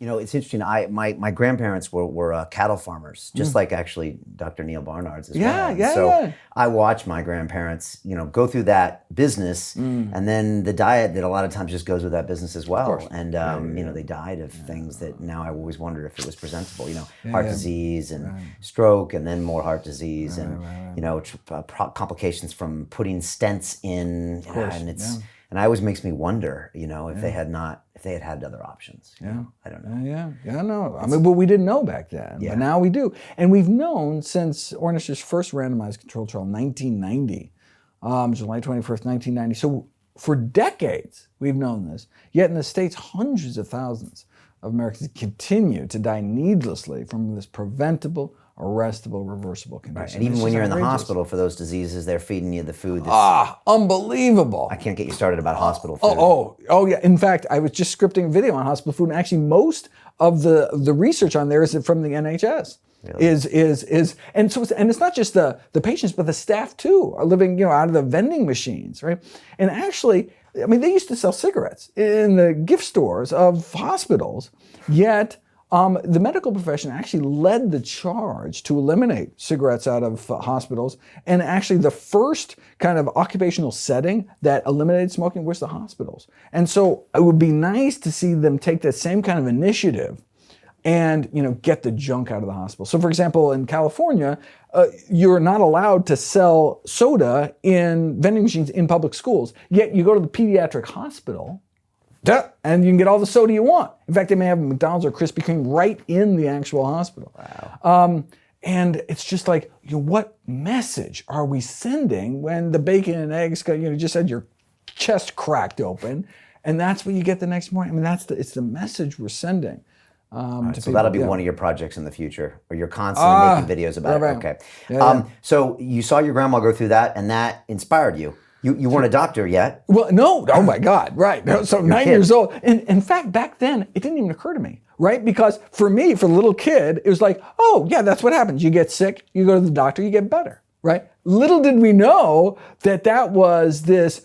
You know, it's interesting. My grandparents were cattle farmers, just like actually Dr. Neil Barnard's as well. So I watched my grandparents, you know, go through that business, and then the diet that a lot of times just goes with that business as well. And you know, they died of things that now I always wondered if it was presentable. You know, heart disease and stroke, and then more heart disease, and you know, complications from putting stents in. And it's and it always makes me wonder, you know, if they had had other options. You know? I don't know. No. I mean, but we didn't know back then. But now we do. And we've known since Ornish's first randomized controlled trial in 1990, July 21st, 1990. So for decades, we've known this. Yet in the States, hundreds of thousands of Americans continue to die needlessly from this preventable, arrestable, reversible condition. Right. And even when you're in the hospital for those diseases, they're feeding you the food. That's, unbelievable. I can't get you started about hospital food. Oh, yeah. In fact, I was just scripting a video on hospital food, and actually most of the research on there is from the NHS. Really? And it's not just the patients, but the staff too are living, you know, out of the vending machines, right? And actually, I mean, they used to sell cigarettes in the gift stores of hospitals, yet the medical profession actually led the charge to eliminate cigarettes out of hospitals. And actually the first kind of occupational setting that eliminated smoking was the hospitals. And so it would be nice to see them take that same kind of initiative and, you know, get the junk out of the hospital. So for example, in California, you're not allowed to sell soda in vending machines in public schools, yet you go to the pediatric hospital and you can get all the soda you want. In fact, they may have McDonald's or Krispy Kreme right in the actual hospital. Wow. And it's just like, you know, what message are we sending when the bacon and eggs, you know, just had your chest cracked open, and that's what you get the next morning? I mean, it's the message we're sending. Right, so that'll be one of your projects in the future, or you're constantly making videos about it. Okay. So you saw your grandma go through that, and that inspired you. You weren't a doctor yet. Well, no. Oh my God. Right. So 9 years old. And in fact, back then, it didn't even occur to me, right? Because for me, for the little kid, it was like, oh yeah, that's what happens. You get sick, you go to the doctor, you get better, right? Little did we know that was this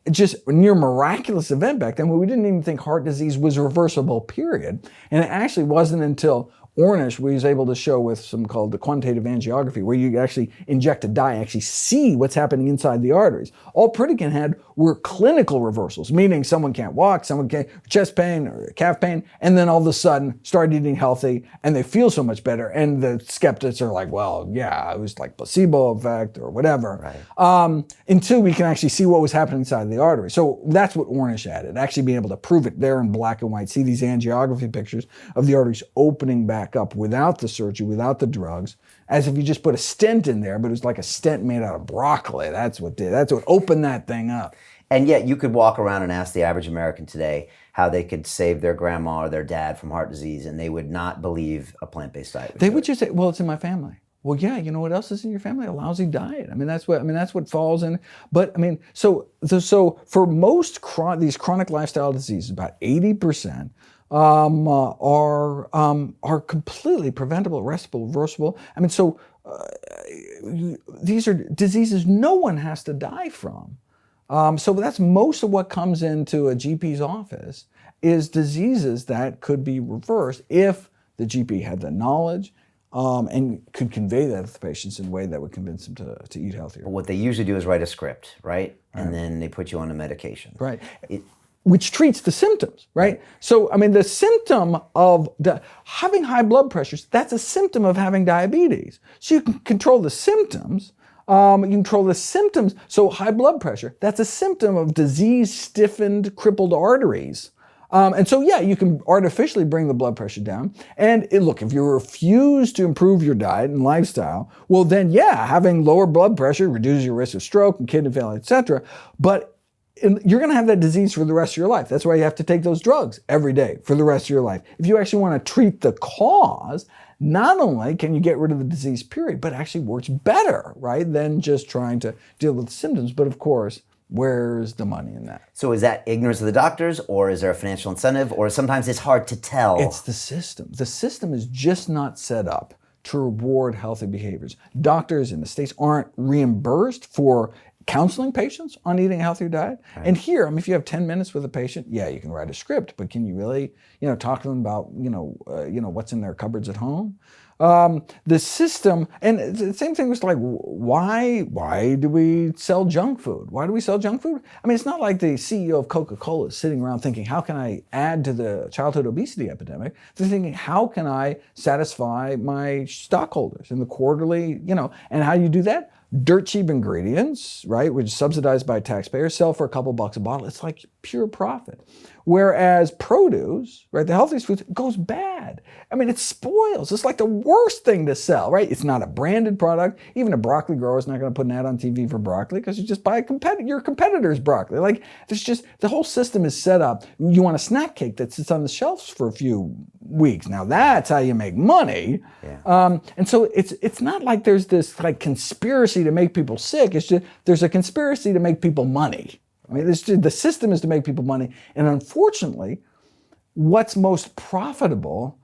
just near miraculous event back then, where we didn't even think heart disease was reversible, period. And it actually wasn't until Ornish was able to show with some called the quantitative angiography, where you actually inject a dye, actually see what's happening inside the arteries. All Pritikin had were clinical reversals, meaning someone can't walk, someone can't, chest pain or calf pain, and then all of a sudden start eating healthy and they feel so much better. And the skeptics are like, well, yeah, it was like placebo effect or whatever. Right. Until we can actually see what was happening inside the artery. So that's what Ornish added, actually being able to prove it there in black and white, see these angiography pictures of the arteries opening back up without the surgery, without the drugs, as if you just put a stent in there, but it was like a stent made out of broccoli. That's what opened that thing up. And yet you could walk around and ask the average American today how they could save their grandma or their dad from heart disease, and they would not believe a plant-based diet. They would just say, well, it's in my family. Well, yeah, you know what else is in your family? A lousy diet. that's what falls in. But so for most these chronic lifestyle diseases, about 80%, are completely preventable, arrestable, reversible. These are diseases no one has to die from. So that's most of what comes into a GP's office is diseases that could be reversed if the GP had the knowledge and could convey that to the patients in a way that would convince them to eat healthier. But what they usually do is write a script, right? And then they put you on a medication. Right. Which treats the symptoms, right? So, the symptom of having high blood pressures, that's a symptom of having diabetes. So you can control the symptoms. So high blood pressure, that's a symptom of disease, stiffened, crippled arteries. You can artificially bring the blood pressure down. And look, if you refuse to improve your diet and lifestyle, well then, having lower blood pressure reduces your risk of stroke and kidney failure, etc. But you're going to have that disease for the rest of your life. That's why you have to take those drugs every day for the rest of your life. If you actually want to treat the cause, not only can you get rid of the disease, period, but it actually works better, right, than just trying to deal with the symptoms. But of course, where's the money in that? So is that ignorance of the doctors, or is there a financial incentive, or sometimes it's hard to tell? It's the system. The system is just not set up to reward healthy behaviors. Doctors in the States aren't reimbursed for counseling patients on eating a healthier diet. Right. And here, I mean, if you have 10 minutes with a patient, yeah, you can write a script, but can you really, talk to them about, what's in their cupboards at home? The system, and the same thing was like, why do we sell junk food? Why do we sell junk food? I mean, it's not like the CEO of Coca-Cola is sitting around thinking, how can I add to the childhood obesity epidemic? They're thinking, how can I satisfy my stockholders in the quarterly, and how do you do that? Dirt cheap ingredients, right, which is subsidized by taxpayers, sell for a couple bucks a bottle. It's like pure profit. Whereas produce, right, the healthiest foods, goes bad. I mean, it spoils. It's like the worst thing to sell, right? It's not a branded product. Even a broccoli grower is not going to put an ad on TV for broccoli because you just buy your competitor's broccoli. Like, there's just, the whole system is set up. You want a snack cake that sits on the shelves for a few weeks. Now, that's how you make money. Yeah. And so it's not like there's this like conspiracy to make people sick. It's just there's a conspiracy to make people money. I mean, the system is to make people money. And unfortunately, what's most profitable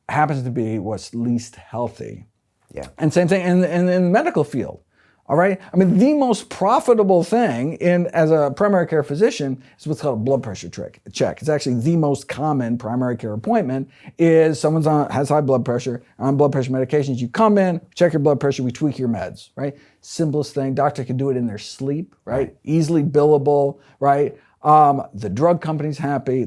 happens to be what's least healthy. Yeah. And same thing in the medical field. All right. I mean, the most profitable thing as a primary care physician is what's called a blood pressure check. It's actually the most common primary care appointment is someone has high blood pressure, on blood pressure medications. You come in, check your blood pressure, we tweak your meds, right? Simplest thing. Doctor can do it in their sleep, right? Easily billable, right? The drug company's happy,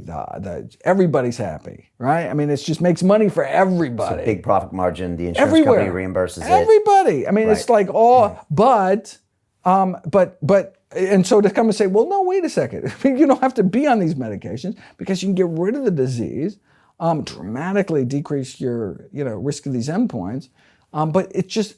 everybody's happy, right? I mean, it just makes money for everybody. It's a big profit margin. The insurance company reimburses everybody. I mean, it's like all, but, and so to come and say, well, no, wait a second. I mean, you don't have to be on these medications because you can get rid of the disease, dramatically decrease your, risk of these endpoints. But it just,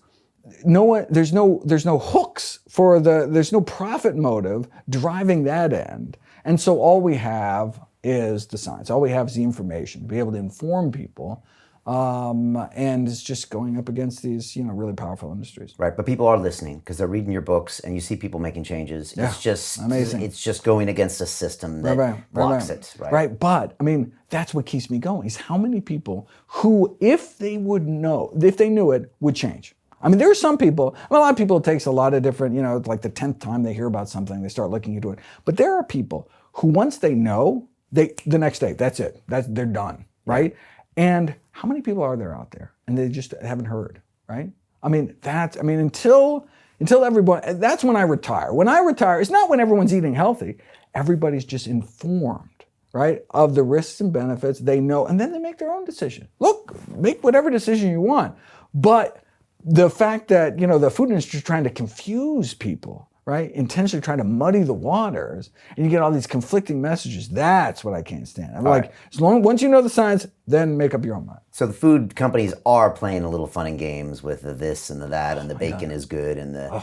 there's no hooks there's no profit motive driving that end. And so all we have is the science. All we have is the information to be able to inform people. And it's just going up against these, really powerful industries. Right, but people are listening because they're reading your books and you see people making changes. Yeah, it's just amazing. It's just going against a system that blocks it. Right, but I mean, that's what keeps me going is how many people who, if they knew it, would change. I mean, there are some people, a lot of people, it takes a lot of different, like the 10th time they hear about something, they start looking into it. But there are people who once they know, the next day, that's it. They're done, right? And how many people are there out there? And they just haven't heard, right? I mean, until everyone, that's when I retire. When I retire, it's not when everyone's eating healthy. Everybody's just informed, right, of the risks and benefits. They know, and then they make their own decision. Look, make whatever decision you want. But the fact that, the food industry is trying to confuse people, right? Intentionally trying to muddy the waters, and you get all these conflicting messages. That's what I can't stand. I'm like, once you know the science, then make up your own mind. So the food companies are playing a little fun and games with the this and the that, and the bacon is good, and the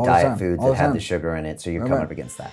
diet foods that have the sugar in it. So you're coming up against that.